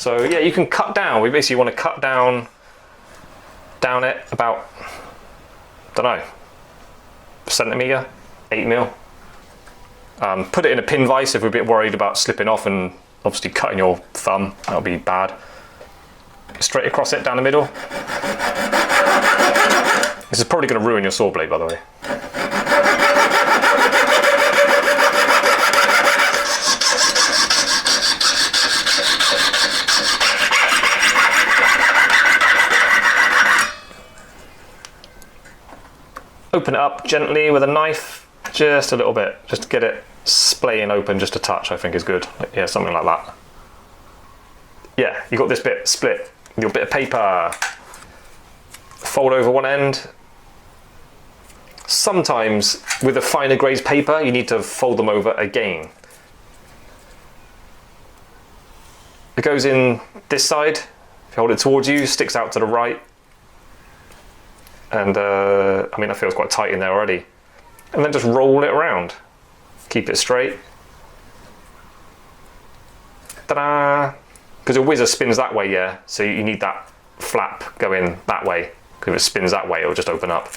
So yeah, you can cut down. We basically want to cut down it about, don't know, centimetre, 8mm. Put it in a pin vise if we're a bit worried about slipping off and obviously cutting your thumb. That'll be bad. Straight across it down the middle. This is probably going to ruin your saw blade, by the way. Open it up gently with a knife, just a little bit, just to get it splaying open, just a touch, I think is good. Yeah, something like that. Yeah, you got this bit split, your bit of paper. Fold over one end. Sometimes with a finer grade paper, you need to fold them over again. It goes in this side. If you hold it towards you, sticks out to the right. And I mean, that feels quite tight in there already. And then just roll it around. Keep it straight. Ta-da! Because a whizzer spins that way, yeah, so you need that flap going that way. Because if it spins that way, it'll just open up.